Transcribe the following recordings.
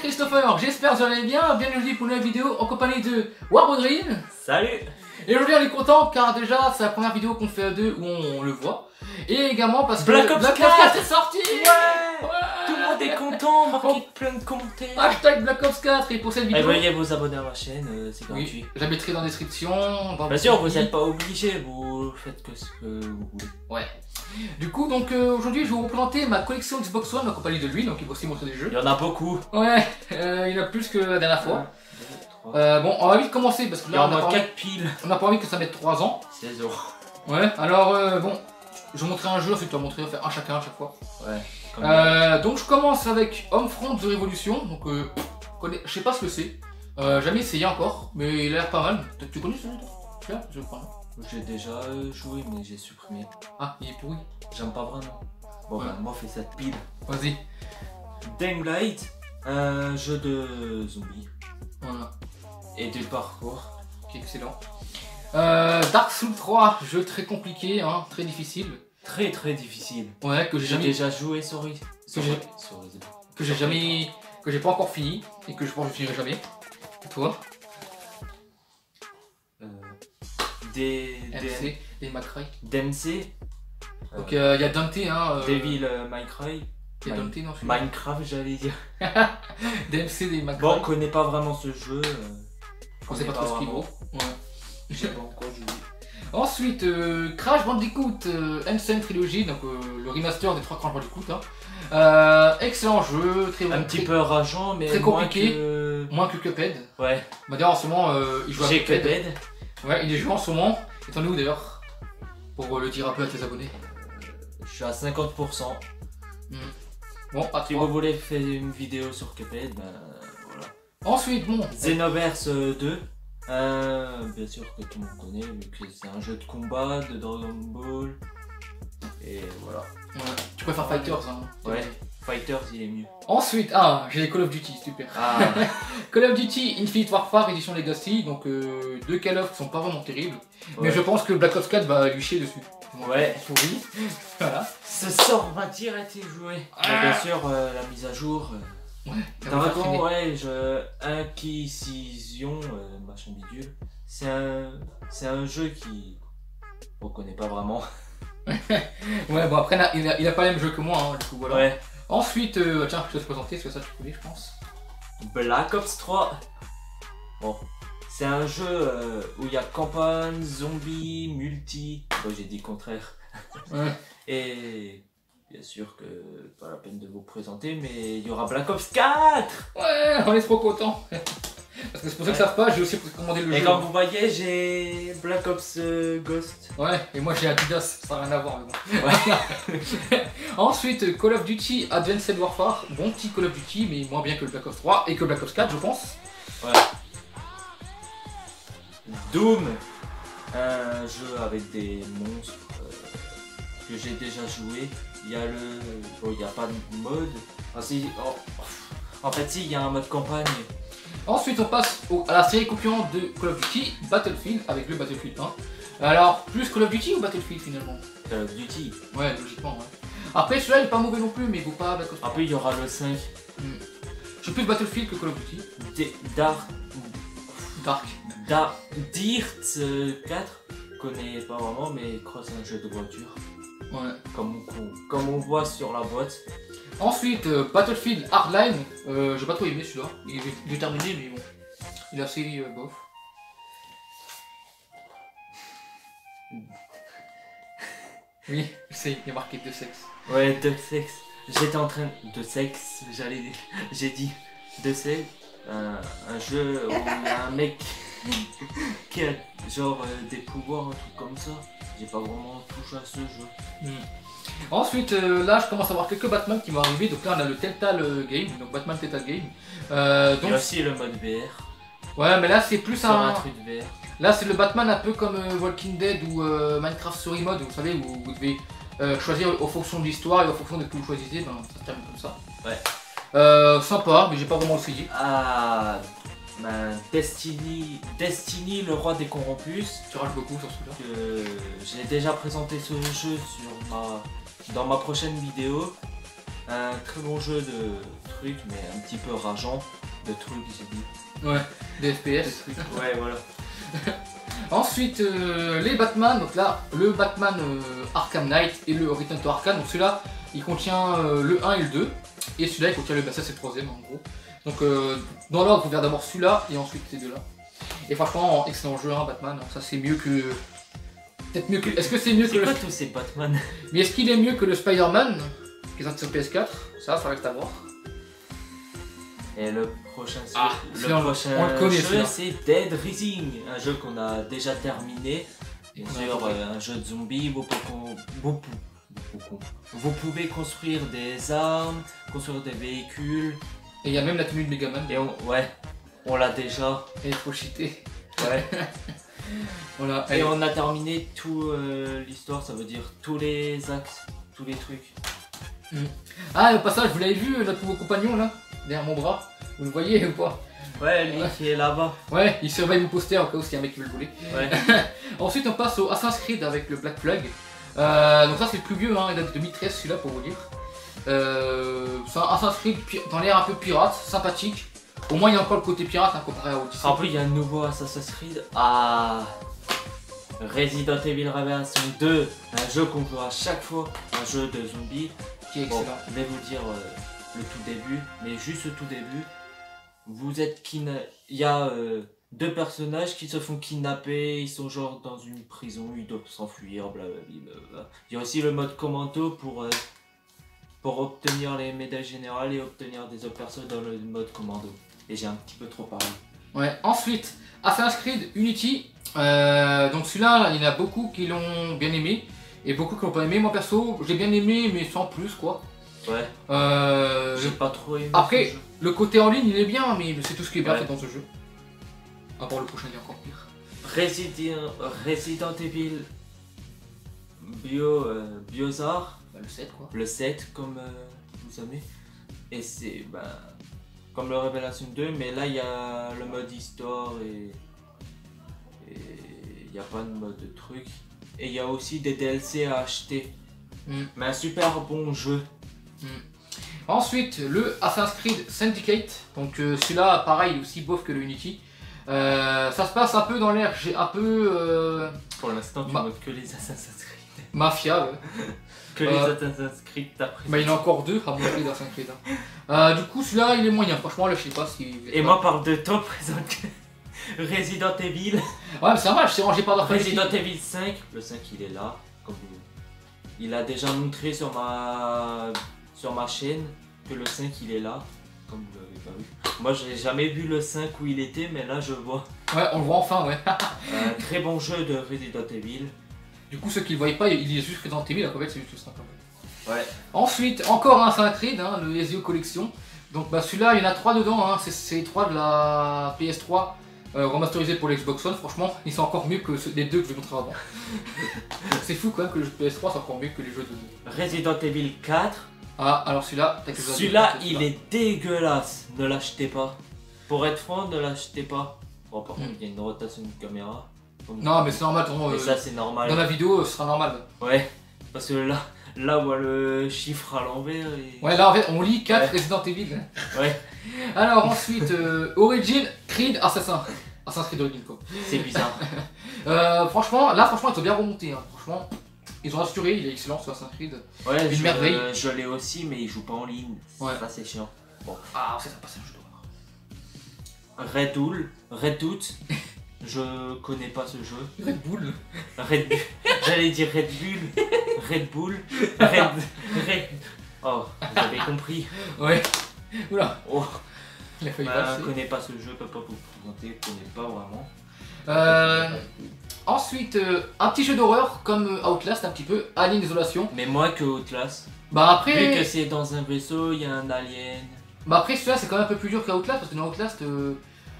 Christopher, j'espère que vous allez bien. Bienvenue pour une nouvelle vidéo en compagnie de Warbodrine. Salut. Et aujourd'hui on est content car déjà c'est la première vidéo qu'on fait à deux où on le voit. Et également parce que Black Ops 4 est sorti. Ouais. Tout le monde est content, marquez plein de commentaires. Hashtag Black Ops 4 et pour cette vidéo... Veuillez vous abonner à ma chaîne, c'est gratuit. Je la mettrai dans la description. Bien sûr, vous n'êtes pas obligé, vous faites que ce que vous voulez. Ouais. Du coup, donc aujourd'hui je vais vous représenter ma collection Xbox One en compagnie de lui, donc il va aussi montrer des jeux. Il y en a beaucoup. Ouais, il y en a plus que la dernière fois. 1, 2, 3. Bon, on va vite commencer parce que là il y en a 4 piles. On n'a pas envie que ça mette 3 ans. 16 euros. Ouais, alors bon, je vais montrer un jeu, ensuite tu vas montrer, faire un chacun à chaque fois. Ouais. Donc je commence avec Homefront The Revolution, donc je sais pas ce que c'est. Jamais essayé encore, mais il a l'air pas mal. Tu connais celui-là? Je crois. J'ai déjà joué, mais j'ai supprimé. Ah, il est pourri. J'aime pas vraiment. Bon, bah, moi, fais cette pile. Vas-y. Dying Light, un jeu de zombies. Voilà. Et de parcours. Ok, excellent. Dark Souls 3, jeu très compliqué, hein, très difficile. Très difficile. Ouais, que j'ai jamais... déjà joué sur que j'ai pas encore fini et que je pense que je finirai jamais. Et toi? DMC, des Macrae. DMC. Donc il y a Dante, hein. Devil May Cry. Il y a Dante dans ce Minecraft, j'allais dire. DMC des Macrae. Bon, on connaît pas vraiment ce jeu. On sait pas trop ce qu'il vaut. Ouais. Je sais pas encore joué. Ensuite, Crash Bandicoot Insane Trilogy, donc le remaster des 3 Crash Bandicoot. Hein. Excellent jeu, très bon. Un petit peu rageant, mais très compliqué. Moins que Cuphead. Ouais. Bah d'ailleurs en ce moment, il joue à Cuphead. Ouais, il est joué en ce moment. Et t'en es où d'ailleurs? Pour le dire un peu à tes abonnés. Je suis à 50%. Bon, à si vous voulez faire une vidéo sur Cuphead, ben voilà. Ensuite, bon. Xenoverse 2. Bien sûr que tout le monde connaît, vu que c'est un jeu de combat, de Dragon Ball. Et voilà. Ouais. Tu préfères Fighters, hein? Ouais, Fighters il est mieux. Ensuite, j'ai les Call of Duty, super. Call of Duty Infinite Warfare Edition Legacy, donc deux Call of qui sont pas vraiment terribles. Ouais. Mais je pense que Black Ops 4 va lui chier dessus. Ouais. Oui. Voilà. Ce sort va direct y jouer. Bien sûr, la mise à jour. Ouais, Dragon, ouais, Inquisition, machin bidule. C'est un jeu qui on connaît pas vraiment. Ouais, bon après il a pas le même jeu que moi, hein, du coup voilà. Ouais. Ensuite, tiens, je vais te présenter, parce que ça tu connais, je pense. Black Ops 3. Bon, c'est un jeu où il y a campagne, zombie, multi. Bon, j'ai dit le contraire. Ouais. Et bien sûr que pas la peine de vous présenter, mais il y aura Black Ops 4. Ouais, on est trop contents. Parce que c'est pour ça que ça savent pas, j'ai aussi commandé le jeu. Et comme vous voyez, j'ai Black Ops Ghost. Ouais, et moi j'ai Adidas, ça n'a rien à voir, mais bon. Ouais. Ensuite, Call of Duty Advanced Warfare, bon petit Call of Duty, mais moins bien que le Black Ops 3 et que Black Ops 4, je pense. Ouais. Doom, un jeu avec des monstres que j'ai déjà joué. Il y a bon, il n'y a pas de mode. Ah, si, en fait, si, il y a un mode campagne. Ensuite, on passe à la série concurrente de Call of Duty, Battlefield, avec le Battlefield 1. Alors, plus Call of Duty ou Battlefield finalement? Call of Duty. Ouais, logiquement, ouais. Après, celui-là, il est pas mauvais non plus, mais il vaut pas Black Ops 3. Après, il y aura le 5. Je suis plus Battlefield que Call of Duty. Dirt 4, 4. je connais pas vraiment, mais Cross c'est un jeu de voiture. Ouais. Comme on voit sur la boîte. Ensuite, Battlefield Hardline, j'ai pas trop aimé celui-là. Il est terminé, mais bon, il est assez bof. Oui, je sais, il est marqué de sexe. Ouais, de sexe. J'étais en train de sexe, j'ai dit de sexe. Un jeu où il y a un mec qui a genre des pouvoirs, un truc comme ça. J'ai pas vraiment touché à ce jeu. Ensuite, là je commence à voir quelques Batman qui vont arriver. Donc là on a le Telltale Game, donc Batman Telltale Game. Donc... Il y a aussi le mode VR. Ouais, mais là c'est plus un truc VR. Là c'est le Batman un peu comme Walking Dead ou Minecraft Story Mode, vous savez, où vous devez choisir en fonction de l'histoire et en fonction de ce que vous choisissez, ben, ça se termine comme ça. Ouais. Sympa, mais j'ai pas vraiment essayé. Ah, ben, Destiny, le roi des corrompus. Tu rages beaucoup sur celui-là. J'ai déjà présenté ce jeu dans ma prochaine vidéo. Un très bon jeu de trucs, mais un petit peu rageant. De trucs, j'ai dit. Ouais, des FPS. Ouais, voilà. Ensuite, les Batman, donc là, le Batman Arkham Knight et le Return to Arkham. Donc celui-là, il contient le 1 et le 2. Et celui-là, il contient le... Bah, ça, c'est le troisième, en gros. Donc, dans l'ordre, vous verrez d'abord celui-là et ensuite ces deux-là. Et franchement, excellent jeu, hein, Batman. Ça, c'est mieux que... Peut-être mieux que... Est-ce que c'est mieux que le... tous ces Batman? Mais est-ce qu'il est mieux que le Spider-Man qui est sorti sur PS4? Ça reste à voir. Et le prochain jeu, c'est Dead Rising, un jeu qu'on a déjà terminé. Bien sûr, un jeu de zombies, vous pouvez construire des armes, construire des véhicules. Et il y a même la tenue de Megaman. Et on l'a déjà. Et il faut cheater. Ouais. Voilà. Et on a terminé tout l'histoire, ça veut dire tous les axes, tous les trucs. Ah, au passage, vous l'avez vu, notre nouveau compagnon là, derrière mon bras? Vous le voyez ou pas? Ouais, lui qui est là-bas. Ouais, il surveille mon poster au cas où s'il y a un mec qui veut le voler. Ouais. Ensuite, on passe au Assassin's Creed avec le Black Flag. Donc ça, c'est le plus vieux, hein, il date de 2013 celui-là pour vous dire. C'est un Assassin's Creed dans l'air un peu pirate, sympathique. Au moins, il y a encore le côté pirate hein, comparé à Odyssey. En plus, il y a un nouveau Assassin's Creed à Resident Evil Revelation 2, un jeu qu'on joue à chaque fois, un jeu de zombies. Qui est excellent. Bon, je vais vous dire le tout début, mais juste le tout début. Vous êtes il y a deux personnages qui se font kidnapper, ils sont genre dans une prison, ils doivent s'enfuir, blablabla. Il y a aussi le mode commando pour obtenir les médailles générales et obtenir des autres personnes dans le mode commando. Et j'ai un petit peu trop parlé. Ouais, ensuite, Assassin's Creed Unity. Donc celui-là, il y en a beaucoup qui l'ont bien aimé et beaucoup qui l'ont pas aimé. Moi perso, j'ai bien aimé, mais sans plus quoi. Ouais. J'ai pas trop aimé. Après, le côté en ligne il est bien, mais c'est tout ce qui est bien fait dans ce jeu. À part le prochain, il est encore pire. Resident Evil Biosar. Le 7 quoi. Le 7 comme vous savez. Et c'est comme le Revelation 2, mais là il y a le mode histoire et il n'y a pas de mode de truc. Et il y a aussi des DLC à acheter. Mais un super bon jeu. Ensuite, le Assassin's Creed Syndicate. Donc celui-là, pareil, aussi bof que le Unity. Ça se passe un peu dans l'air, j'ai un peu... Pour l'instant, tu notes que les Assassin's Creed. Mafia, ouais. Que les Assassin's Creed d'après. Mais il y en a encore deux à mon avis d'Assassin's Creed. Du coup, celui-là, il est moyen. Franchement, là, je sais pas si... Et moi, par de temps, présente Resident Evil. Ouais, mais c'est normal, je suis rangé par la Resident Evil 5. Le 5, il est là. Comme il a déjà montré sur ma chaîne que le 5, il est là. Comme vous l'avez pas vu. Moi, j'ai jamais vu le 5 où il était, mais là, je vois. Ouais, on le voit enfin, ouais. Très bon jeu de Resident Evil. Du coup, ceux qui le voyaient pas, il est juste Resident Evil, donc en fait, c'est juste ça. Ouais. Ensuite, encore un Assassin's Creed, hein, le Ezio Collection. Donc celui-là, il y en a 3 dedans, hein. C'est les 3 de la PS3 remasterisés pour l'Xbox One. Franchement, ils sont encore mieux que les deux que je vais montrer avant. C'est fou quand même que le jeu PS3 soit encore mieux que les jeux de... Resident Evil 4. Ah, alors celui-là, il est dégueulasse. Ne l'achetez pas. Pour être franc, ne l'achetez pas. Bon, par contre, il y a une rotation de caméra. Non, mais c'est normal. Mais ça, c'est normal. Dans la vidéo, ce sera normal. Ouais, parce que là on voit le chiffre à l'envers. Et... Ouais, là en fait, on lit 4 Resident Evil. Ouais. Alors ensuite, Origin Creed Assassin's Creed Origin quoi. C'est bizarre. Franchement, ils ont bien remonté. Hein. Franchement, ils ont assuré, il est excellent ce Assassin's Creed. Ouais, une merveille. Je l'ai aussi, mais il joue pas en ligne. Ouais. Ça, c'est chiant. Bon. Ah, c'est un passage d'horreur. Red Hood. Je connais pas ce jeu. Red Bull. J'allais dire Red Bull. Red Bull. Oh, vous avez compris. Ouais. Oula. Oh. Il a failli je connais pas ce jeu, je peux pas vous présenter, je connais pas vraiment. Ensuite, un petit jeu d'horreur comme Outlast, un petit peu, Alien Isolation. Mais moins que Outlast. Bah après... Vu que c'est dans un vaisseau, il y a un alien. Bah après celui-là c'est quand même un peu plus dur qu'Outlast parce que dans Outlast...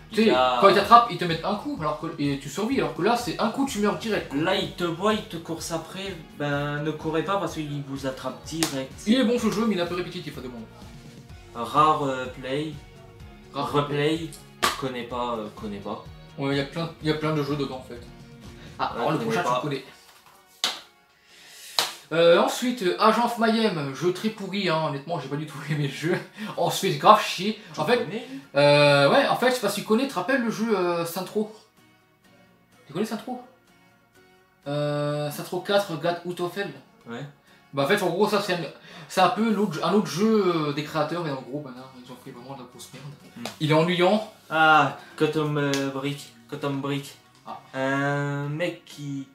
Tu sais, quand ils t'attrapent, ils te mettent un coup et tu survis, alors que là c'est un coup tu meurs direct. Là ils te voient, ils te courent après, ne courez pas parce qu'ils vous attrapent direct. Il est bon ce jeu mais il est un peu répétitif à deux moments. Rare Replay, connais pas. Ouais, il y a plein de jeux dedans en fait. Ah, alors le prochain tu connais. Ensuite, Agence Mayhem, jeu très pourri, hein. Honnêtement, j'ai pas du tout aimé le jeu. On se fait grave chier. En fait, ouais, en fait, je sais pas si tu connais, tu te rappelles le jeu Sintro? Tu connais Sintro? Sintro 4, God Utofel. Ouais. Bah en fait, en gros, ça c'est un peu un autre jeu des créateurs, et en gros, maintenant, ils ont fait vraiment de la grosse merde. Il est ennuyant. Ah, Gotham Brick. Ah. Un mec qui...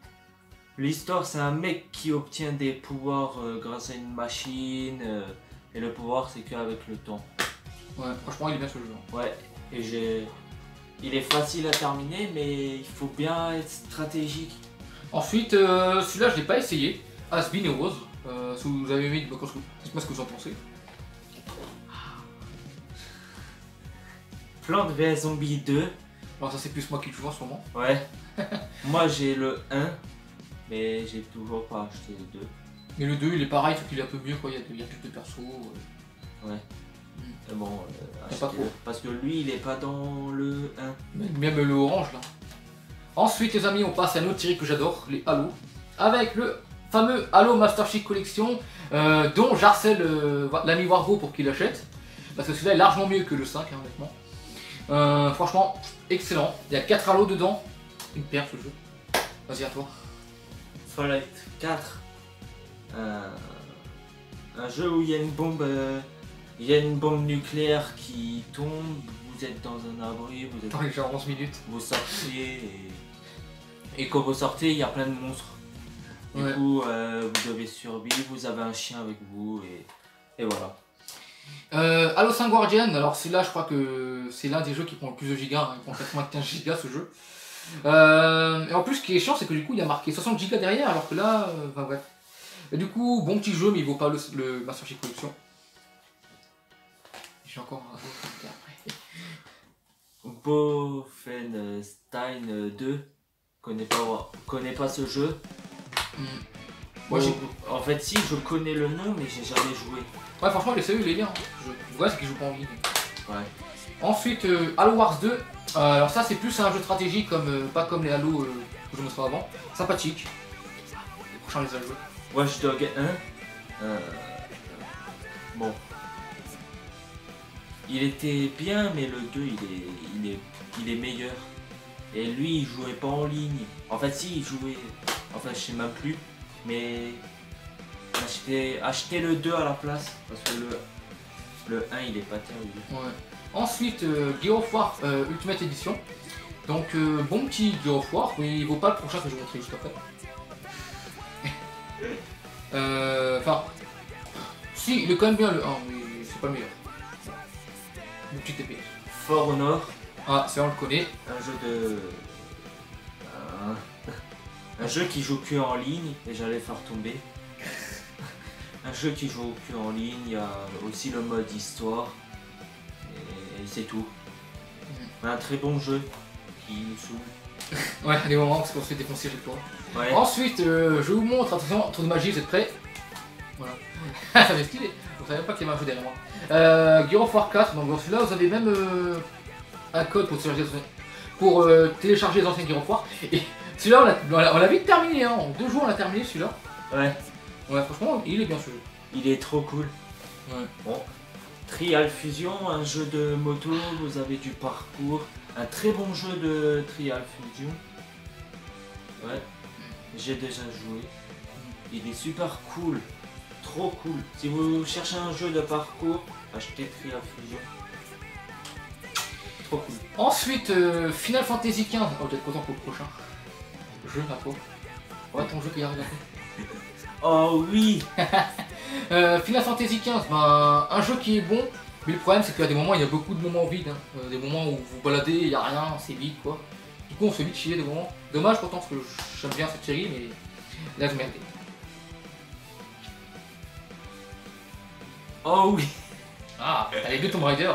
L'histoire, c'est un mec qui obtient des pouvoirs grâce à une machine. Et le pouvoir, c'est qu'avec le temps. Ouais, franchement, il est bien ce jeu. Ouais, et il est facile à terminer, mais il faut bien être stratégique. Ensuite, celui-là, je l'ai pas essayé. Asbin Heroes. Si vous avez aimé, dites-moi ce que vous en pensez. Plante vs Zombie 2. Bon, ça, c'est plus moi qui le joue en ce moment. Ouais. Moi, j'ai le 1, mais j'ai toujours pas acheté le 2. Mais le 2, il est pareil, sauf qu'il est un peu mieux, quoi. Il y a plus de persos. Ouais. Mais bon, pas trop. parce que lui, il est pas dans le 1. Même le orange, là. Ensuite, les amis, on passe à une autre série que j'adore, les Halo. Avec le fameux Halo Master Chief Collection, dont j'harcèle l'ami Wargo pour qu'il l'achète. Parce que celui-là est largement mieux que le 5, hein, honnêtement. Franchement, excellent. Il y a 4 Halo dedans. Une paire ce jeu. Vas-y, à toi. Fallout 4. Un jeu où il y a une bombe nucléaire qui tombe, vous êtes dans un abri, vous êtes Dans les genre 11 minutes. vous sortez et quand vous sortez, il y a plein de monstres. Du Ouais. coup, vous devez survivre, vous avez un chien avec vous et voilà. Halo 5 Guardian, alors celui-là je crois que c'est l'un des jeux qui prend le plus de gigas, hein. Il prend 95 gigas ce jeu. Et en plus ce qui est chiant c'est que du coup il a marqué 60 gigas derrière alors que là, enfin bref. Et du coup bon petit jeu mais il vaut pas le Master Chief Collection. J'ai encore un autre après. Wolfenstein 2, connais pas ce jeu. Moi j'ai... En fait si, je connais le nom mais j'ai jamais joué. Ouais franchement les sérieux il est bien, hein. Je vois c'est qu'il joue pas en ligne. Ouais. Ensuite Halo Wars 2, alors ça c'est plus un jeu stratégique comme pas comme les Halo que je montrais avant. Sympathique. Les prochains les a joués. Watch Dogs 1. Bon. Il était bien mais le 2 il est meilleur. Et lui il jouait pas en ligne. En fait si il jouait. Enfin je sais même plus. Mais acheter le 2 à la place. Parce que le 1 il est pas terrible. Ouais. Ensuite, Gear of War Ultimate Edition. Donc, bon petit Gear of War, mais il vaut pas le prochain que je vais montrer juste après. Enfin, si, il est quand même bien le 1, mais c'est pas le meilleur. Une petite épée. For Honor. Ah, ça on le connaît. Un jeu de. Un jeu qui joue que en ligne et j'allais faire tomber. Un jeu qui joue que en ligne, il y a aussi le mode histoire. Et c'est tout. Un très bon jeu qui nous saoule. Ouais, à des moments parce qu'on se fait défoncer chaque fois. Ouais. Ensuite, je vous montre, attention, tour de magie, vous êtes prêts? Voilà. Ça fait stylé. Vous savez pas qu'il y avait un jeu derrière moi. Gear of War 4, donc dans celui-là vous avez même un code pour télécharger les anciens Gear of War. Et celui-là on l'a vite terminé, hein. En 2 jours on l'a terminé celui-là. Ouais. Ouais, franchement, il est bien ce jeu. Il est trop cool. Ouais. Bon. Trial Fusion, un jeu de moto, vous avez du parcours. Un très bon jeu de Trial Fusion. Ouais. J'ai déjà joué. Il est super cool. Trop cool. Si vous cherchez un jeu de parcours, achetez Trial Fusion. Trop cool. Ensuite, Final Fantasy XV. Oh, vous êtes content pour le prochain jeu, à toi. Ouais, ton jeu qui arrive après. Oh oui. Final Fantasy XV, ben, un jeu qui est bon, mais le problème c'est qu'il y a des moments, il y a beaucoup de moments vides, hein. Des moments où vous baladez, il n'y a rien, c'est vide quoi. Du coup on se fait vite chier des moments. Dommage pourtant parce que j'aime bien cette série, mais là je merde. Oh oui. Ah, t'as les deux Tomb Raider.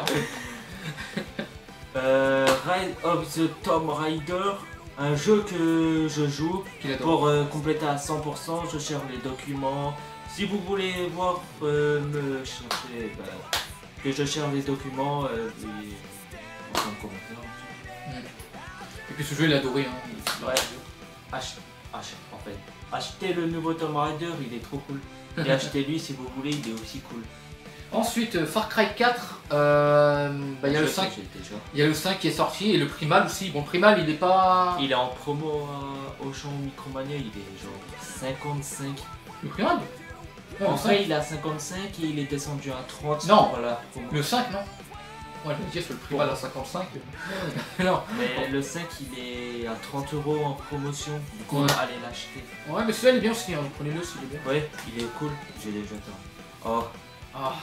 Ride of the Tomb Raider, un jeu que je joue Qu'il adore. pour compléter à 100%, je cherche les documents. Si vous voulez voir me chercher, que je cherche les documents, en commentaire. Et puis ce jeu il est adoré. Hein. Ouais. En fait, achetez le nouveau Tomb Raider, il est trop cool. Et achetez-lui si vous voulez, il est aussi cool. Ensuite, Far Cry 4, il y a le 5. Il y a le 5 qui est sorti et le Primal aussi. Bon, le Primal il est pas. Il est en promo au champ Micromania, il est genre 55. Le Primal non, En le 5. vrai, il est à 55 et il est descendu à 30. Non. Voilà, Le 5, non. Ouais, je me disais, c'est le Primal à 55. Non. Mais le 5, il est à 30 € en promotion. Du coup, Ouais. allez l'acheter. Ouais, mais celui-là il est bien aussi, hein. Prenez-le s'il est bien. Ouais, il est cool. J'ai déjà temps. Oh. Ah.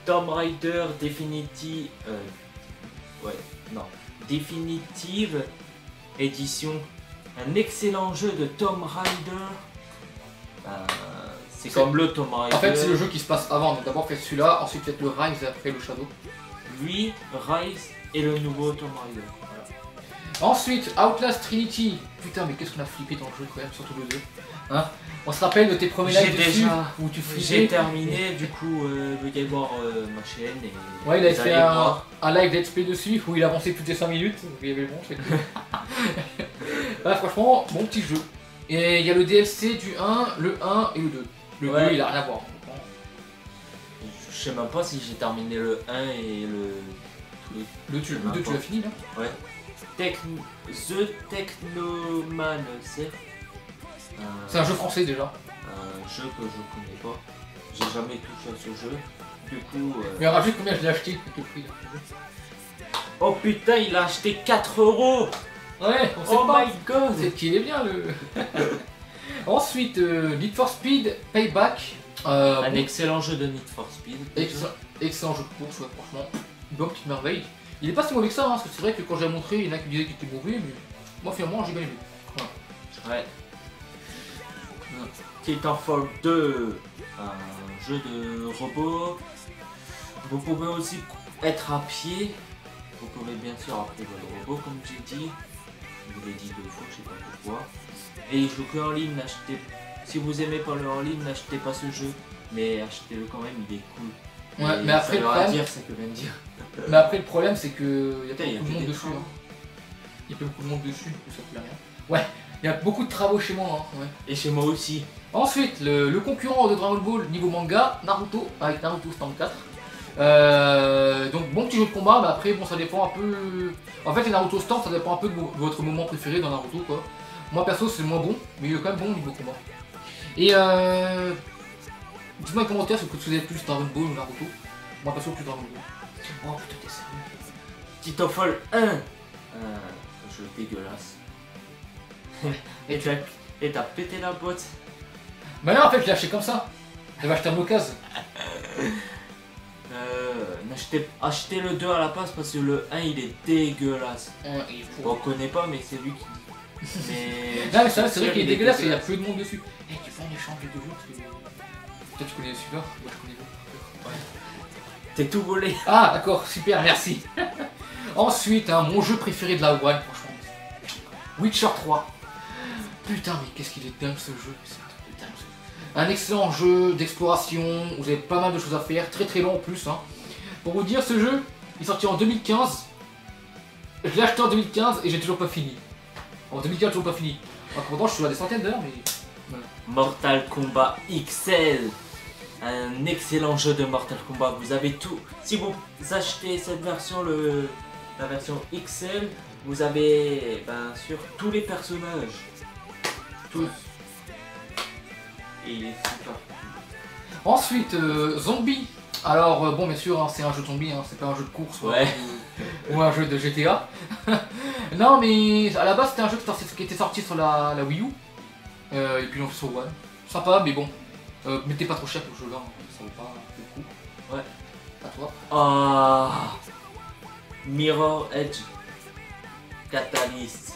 Tomb Raider Definitive. Definitive Edition. Un excellent jeu de Tomb Raider. C'est comme le Tomb Raider. En fait, c'est le jeu qui se passe avant. Donc d'abord, faites celui-là, ensuite faites le Rise et après le Shadow. Lui, Rise et le nouveau Tomb Raider. Ensuite, Outlast Trinity. Putain, mais qu'est-ce qu'on a flippé dans le jeu quand même, surtout le 2. Hein, on se rappelle de tes premiers lives dessus où tu J'ai flippais. terminé, du coup, veuillez voir ma chaîne. Et Ouais, il avait vous fait allez voir. un live let's play dessus où il avançait toutes les 5 minutes. Il y avait bon, c'est cool. Ouais, franchement, bon petit jeu. Et il y a le DLC du 1, le 1 et le 2. Le 2, il a rien à voir. Je sais même pas si j'ai terminé le 1 et le. Le 2, tu l'as fini là? Ouais. The Technoman, c'est un jeu français déjà. Un jeu que je connais pas. J'ai jamais touché à ce jeu. Du coup. Mais rajoute combien je l'ai acheté avec le prix. Oh putain, il a acheté 4 €. Ouais, on sait Oh pas. my god. C'est qu'il est bien le. Ensuite, Need for Speed Payback. Un excellent jeu de Need for Speed. Excellent jeu de course, ouais, franchement. Une bonne petite merveille. Il est pas si mauvais que ça, hein, parce que c'est vrai que quand j'ai montré, il y en a qui disaient qu'il était mauvais, mais moi finalement j'ai bien aimé. Ouais. Titanfall 2, un jeu de robot. Vous pouvez aussi être à pied. Vous pouvez bien sûr appeler le robot comme j'ai dit. Je vous l'ai dit 2 fois, je sais pas pourquoi. Et il joue que en ligne, n'achetez. Si vous aimez pas le en ligne, n'achetez pas ce jeu. Mais achetez-le quand même, il est cool. Ouais, Et mais après ça le veut rien problème, dire ce que je viens de dire. mais après le problème c'est que il y a pas Putain, beaucoup de il y a monde des dessus. travaux. Hein. Il y a pas beaucoup de monde dessus, du coup ça plaît rien. Ouais, il y a beaucoup de travaux chez moi. Hein, ouais. Et chez moi aussi. Ensuite, le concurrent de Dragon Ball niveau manga, Naruto, avec Naruto Stand 4. Donc bon petit jeu de combat, mais après bon ça dépend un peu. En fait les Naruto Stand ça dépend un peu de votre moment préféré dans Naruto quoi. Moi perso c'est moins bon, mais il est quand même bon au niveau combat. Et dites-moi en commentaire si vous avez plus Dragon Ball ou Naruto. Moi perso plus Dragon Ball. Oh putain t'es sérieux. Titanfall 1, jeu dégueulasse. Et t'as pété la boîte. Bah non en fait je l'ai acheté comme ça. J'avais acheté en occasion. Achetez le 2 à la place parce que le 1 il est dégueulasse. Ouais, il est On pour. connaît pas mais c'est lui qui. Mais. Non mais c'est vrai c'est vrai qu'il est dégueulasse et il y a peu de monde dessus. Eh tu fais un échange de deux jours parce que. Peut-être tu connais celui-là, moi je connais l'autre. Ouais. T'es tout volé. Ah d'accord, super, merci. Ensuite, hein, mon jeu préféré de la One, franchement. Witcher 3. Putain mais qu'est-ce qu'il est dingue ce jeu. C'est un truc de dingue, ce jeu. Un excellent jeu d'exploration, vous avez pas mal de choses à faire, très long en plus. Hein. Pour vous dire, ce jeu, il est sorti en 2015. Je l'ai acheté en 2015 et j'ai toujours pas fini. En 2015, toujours pas fini. En pourtant, je suis à des centaines d'heures, mais. Voilà. Mortal Kombat XL. Un excellent jeu de Mortal Kombat. Vous avez tout. Si vous achetez cette version, la version XL, vous avez bien sûr tous les personnages. Tous. Et il est super. Ensuite, Zombie. Alors, bon, bien sûr, hein, c'est un jeu de zombie, hein, c'est pas un jeu de course Ouais. ou un jeu de GTA. Non, mais à la base, c'était un jeu qui était sorti sur la Wii U. Et puis, on fait sur One. Sympa, mais bon. Mettez pas trop cher pour ce jeu-là, hein, ça vaut pas le coup. Ouais. À toi. Ah, Mirror Edge Catalyst.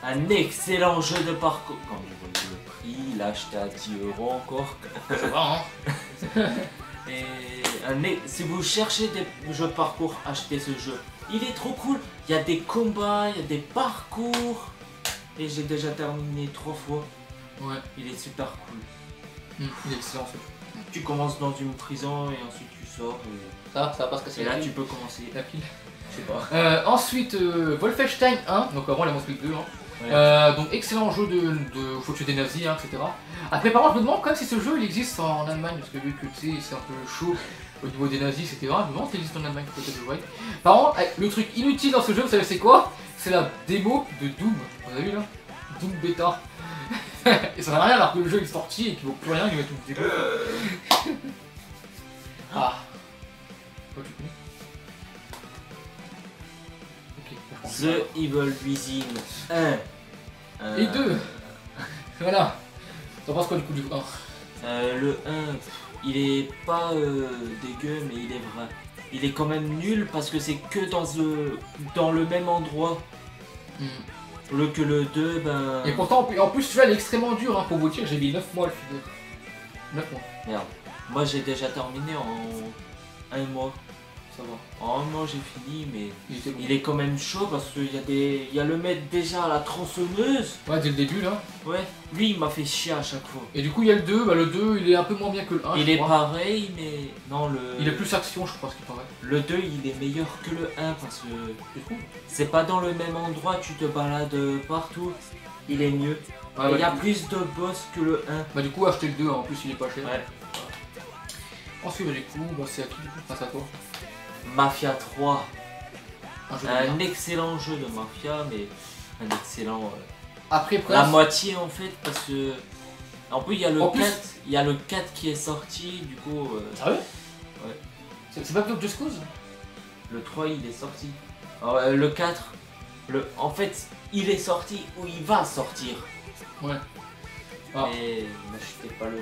Un excellent jeu de parcours. Quand vous voyez le prix, il a acheté à 10 € encore. Ça va, hein. Et si vous cherchez des jeux de parcours, achetez ce jeu. Il est trop cool. Il y a des combats, il y a des parcours. Et j'ai déjà terminé 3 fois. Ouais. Il est super cool. Il est excellent ce jeu. Tu commences dans une prison et ensuite tu sors. Ça va pas se casser Et la là pile. tu peux commencer. La pile. Je sais pas. Ensuite, Wolfenstein 1, donc avant la Monster League 2. Hein. Ouais. Donc excellent jeu de faut tuer des nazis, hein, etc. Après par contre je me demande quand même si ce jeu il existe en Allemagne, parce que vu que tu sais c'est un peu chaud au niveau des nazis, etc. Je me demande s'il existe en Allemagne peut-être de jouer. Par contre, le truc inutile dans ce jeu, vous savez c'est quoi? C'est la démo de Doom, vous avez vu là? Doom Beta. Et ça n'a rien alors que le jeu est sorti et qu'il vaut plus rien, il va tout démo. Ah. Quoi, tu connais? Ok. The Evil Within 1. Et 2. Voilà. T'en penses quoi du coup du 1? Le 1, il est pas dégueu, mais il est vrai. Il est quand même nul parce que c'est que dans le même endroit. Que le 2, ben. Et pourtant, en plus, celui-là, il est extrêmement dur, hein, pour vous dire, j'ai mis 9 mois à le finir. 9 mois, Merde. Moi j'ai déjà terminé en 1 mois. ça va. En 1 mois j'ai fini, mais Il était bon. il est quand même chaud parce qu'il y a le maître déjà à la tronçonneuse. Ouais, dès le début, là. Ouais, lui il m'a fait chier à chaque fois. Et du coup, il y a le 2, bah le 2, il est un peu moins bien que le 1, Il je est crois. pareil, mais non, Il est plus action, je crois, ce qui paraît. le 2 il est meilleur que le 1 parce que Tu trouves? c'est pas dans le même endroit, tu te balades partout. Il est mieux. Ouais, Il y a ouais. plus de boss que le 1. Bah du coup, acheter le 2, en plus, il est pas cher. Ouais. Ensuite, bah, du coup, bah, c'est à qui du coup? Face à toi. Mafia 3. Un jeu de Un bien. excellent jeu de Mafia, mais un excellent. Après, La Prince, moitié en fait, parce que. En plus, il y a le En 4, plus- il y a le 4 qui est sorti, du coup. Ah ouais? Ouais. C'est pas Block Just Cause? Le 3 il est sorti. Le 4, en fait, il est sorti ou il va sortir. Ouais. Ah. Mais n'achetez pas le.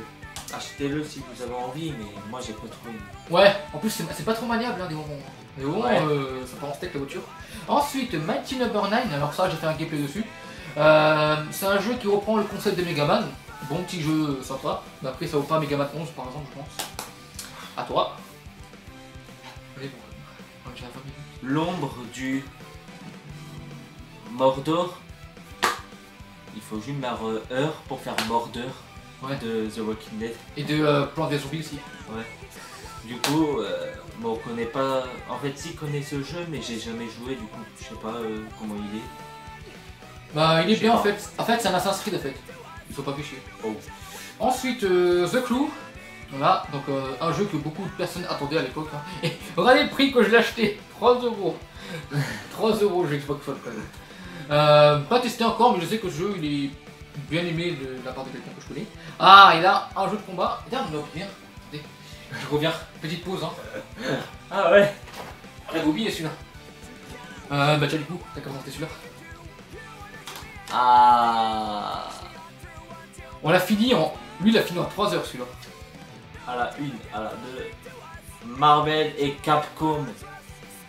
Achetez-le si vous avez envie, mais moi j'ai pas trop aimé. Ouais, en plus, c'est pas trop maniable, hein, des moments. Des moments, Ouais. ça part en steak la voiture. Ensuite, Mighty Number 9, alors ça, j'ai fait un gameplay dessus. C'est un jeu qui reprend le concept de Megaman. Bon petit jeu sympa. Mais après, ça vaut pas Megaman 11 par exemple, je pense. À toi. Allez, bon, on va déjà 20 minutes. L'ombre du Mordor. Il faut juste mettre heure pour faire Mordor Ouais. de The Walking Dead. Et de Plants des zombies aussi. Du coup, bon, on connaît pas. En fait, si connaît ce jeu, mais j'ai jamais joué, du coup, je sais pas comment il est. Bah, il est Je sais bien en pas. fait. En fait, c'est un Assassin's Creed en fait. Il faut pas ficher. Oh. Ensuite, The Crew. Voilà, donc un jeu que beaucoup de personnes attendaient à l'époque. Hein. Et regardez le prix que je l'ai acheté, 3 euros. 3 euros, j'ai Xbox One quand même. Pas testé encore, mais je sais que ce jeu il est bien aimé de la part de quelqu'un que je connais. Ah, il a un jeu de combat. Regarde, on revient. Attendez, je reviens. Petite pause. Hein. Ah ouais. J'avais oublié celui-là. Bah tiens, du coup, t'as commencé celui-là. Ah. On l'a fini en. Lui, il a fini en 3 heures celui-là. À la 1, à la 2. Marvel et Capcom.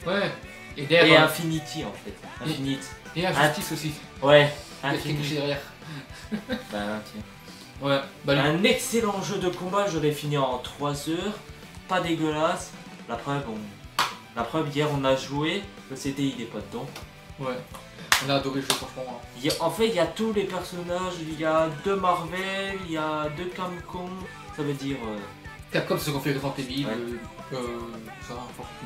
Ouais. Et Et derrière. Infinity en fait. Infinity. Et Injustice aussi. Ouais. Il y a quelque chose Infinity. derrière. Bah, tiens. Ouais, bah lui. Un excellent jeu de combat, je l'ai fini en 3 heures. Pas dégueulasse. La preuve, hier on a joué. Le CD il est pas dedans. Ouais. On a adoré le jeu, franchement. Hein. En fait, il y a tous les personnages. Il y a 2 Marvel, il y a 2 Capcom. Ça veut dire. Capcom, c'est qu'on fait Resident Evil. Ouais. Ça,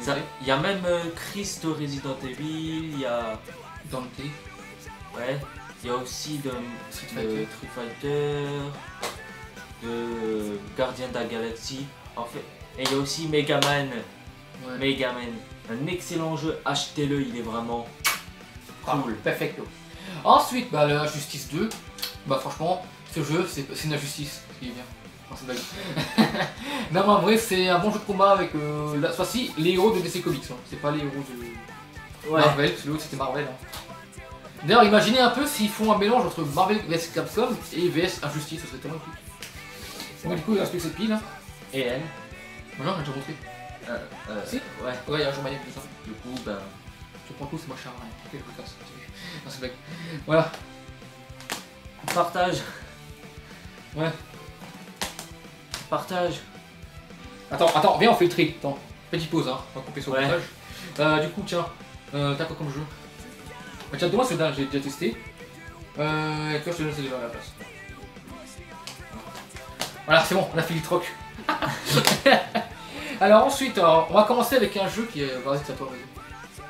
Ça- Il y a même Chris de Resident Evil. Il y a. Dante. Ouais. Il y a aussi de Street Street Fighter. Fighter, de Gardien de la Galaxie. En fait, et il y a aussi Megaman. Ouais. Megaman. Un excellent jeu. Achetez-le. Il est vraiment cool. Perfecto. Ensuite, bah, la Justice 2. Bah, franchement, ce jeu, c'est une injustice. Ce qui est bien. Non, c'est une blague. Non, mais en vrai, c'est un bon jeu de combat avec cette fois-ci les héros de DC Comics. Hein. C'est pas les héros de Marvel, parce que l'autre c'était Marvel. Hein. D'ailleurs, imaginez un peu s'ils font un mélange entre Marvel vs Capcom et vs Injustice, ça serait tellement épique. Bon, du coup, il reste plus que cette pile. Hein. Et elle. Voilà, on a déjà montré. Si. Ouais. Ouais, il y a un jour maniaque tout ça. Du coup, ben. Je prends tout, c'est moi cher. Ouais. Ok, je me casse. Non, c'est blague. Voilà. Partage. Ouais. Partage. Attends, viens, on fait le tri. Attends, petite pause, hein. On va couper sur le Ouais. montage. Du coup, tiens, t'as quoi comme jeu? Bah, tiens, donne-moi celui-là, j'ai déjà testé. Toi, je te donne celui-là à la place. Voilà, c'est bon, on a fini le troc. Alors ensuite, on va commencer avec un jeu qui est... Vas-y, c'est à toi, vas-y.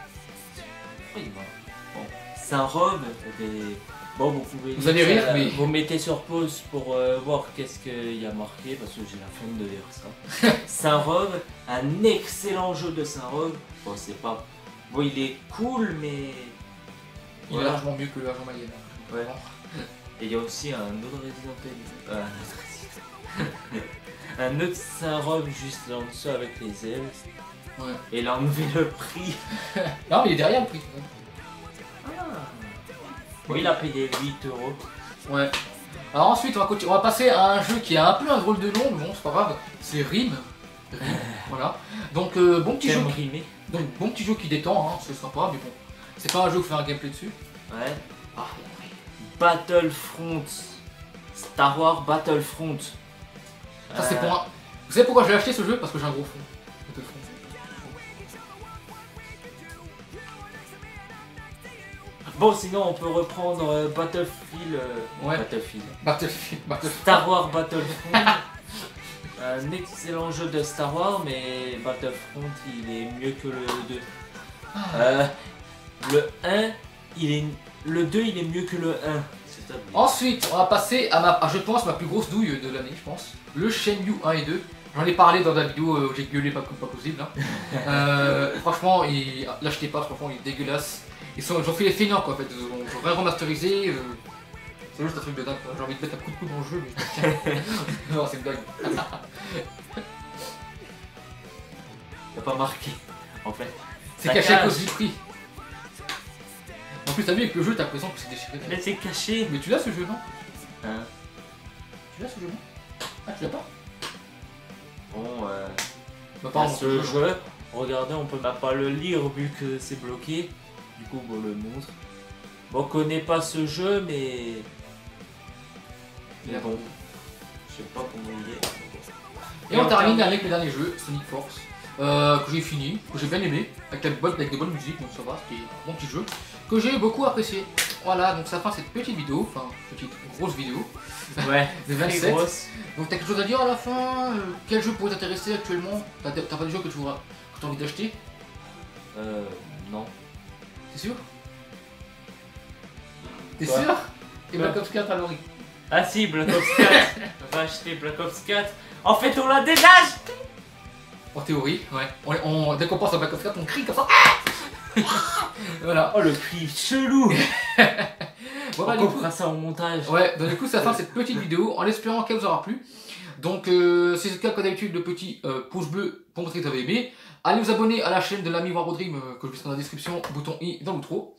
Oui, bon. Saint-Robe, des... Bon, vous pouvez. Vous allez rire, mais. Vous mettez sur pause pour voir qu'est-ce qu'il y a marqué parce que j'ai la flemme de lire ça. Saint-Rove, un excellent jeu de Saint-Rove. Bon, c'est pas. Bon, il est cool, mais. Il est largement mieux que le Agent Mayenne. Ouais. Et il y a aussi un autre Resident Evil. Un autre Saint-Rove juste en dessous avec les ailes. Ouais. Et il a enlevé le prix. Non, mais il est derrière le prix. Ah. Bon, il a payé 8 euros. Ouais. Alors ensuite, on va passer à un jeu qui a un peu un drôle de nom, mais bon, c'est pas grave. C'est Rime. Voilà. Donc, bon petit jeu. Rimé. Donc, bon petit jeu qui détend, hein, c'est sympa, mais bon. C'est pas un jeu où faire un gameplay dessus. Ouais. Ah, Battlefront. Star Wars Battlefront. ça c'est pour un. Vous savez pourquoi j'ai acheté ce jeu? Parce que j'ai un gros fond. Battlefront. Bon, sinon on peut reprendre Battlefield. Ouais. Battlefield. Star Wars Battlefront. Un excellent jeu de Star Wars, mais Battlefront il est mieux que le 2. Le 1, le 2 il est mieux que le 1. Ensuite, on va passer à je pense, ma plus grosse douille de l'année, je pense. Le Shenmue 1 et 2. J'en ai parlé dans la vidéo où j'ai gueulé pas possible. Hein. Franchement, l'achetez pas, franchement, il est dégueulasse. Ils ont fait les feignants quoi en fait. Ils ont rien remasterisé. C'est juste un truc de dingue. J'ai envie de mettre un coup de coude dans le jeu, mais tiens. Non, c'est une blague. T'as pas marqué, en fait. C'est caché à cause du prix. En plus, t'as vu avec le jeu, t'as l'impression que c'est déchiré. Mais c'est caché. Mais tu l'as ce jeu, non? Hein? Tu l'as ce jeu, non? Ah, tu l'as pas? Bon, bah, pardon, ce jeu, regardez, on peut même pas le lire vu que c'est bloqué. Du coup, on le montre. Bon, on connaît pas ce jeu, mais. Mais bon, je sais pas comment il est. Et on termine avec le dernier jeu, Sonic Force, que j'ai fini, que j'ai bien aimé, avec de bonnes musiques, donc ça va, c'était un bon petit jeu, que j'ai beaucoup apprécié. Voilà, donc ça fin cette petite vidéo, enfin, petite grosse vidéo, ouais, de 27. Grosse. Donc t'as quelque chose à dire à la fin? Quel jeu pourrait t'intéresser actuellement? T'as pas de jeu que tu as envie d'acheter? Non. T'es sûr? T'es Quoi? sûr? Et Quoi? Black Ops 4 alors? Ah si, Black Ops 4. On va acheter Black Ops 4. En fait, on l'a déjà acheté. En théorie, ouais. Dès qu'on pense à Black Ops 4, on crie comme ça. Voilà. Oh, le cri chelou. Bon, On fera ça au montage. Ouais, donc du coup, ça fin cette petite vidéo en espérant qu'elle vous aura plu. Donc, si c'est le cas, comme d'habitude, le petit pouce bleu pour montrer que vous avez aimé. Allez vous abonner à la chaîne de l'ami Warodream que je vous laisse dans la description, bouton i dans l'outro.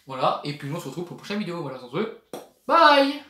Voilà, et puis nous on se retrouve pour la prochaine vidéo. Voilà, sans eux, bye!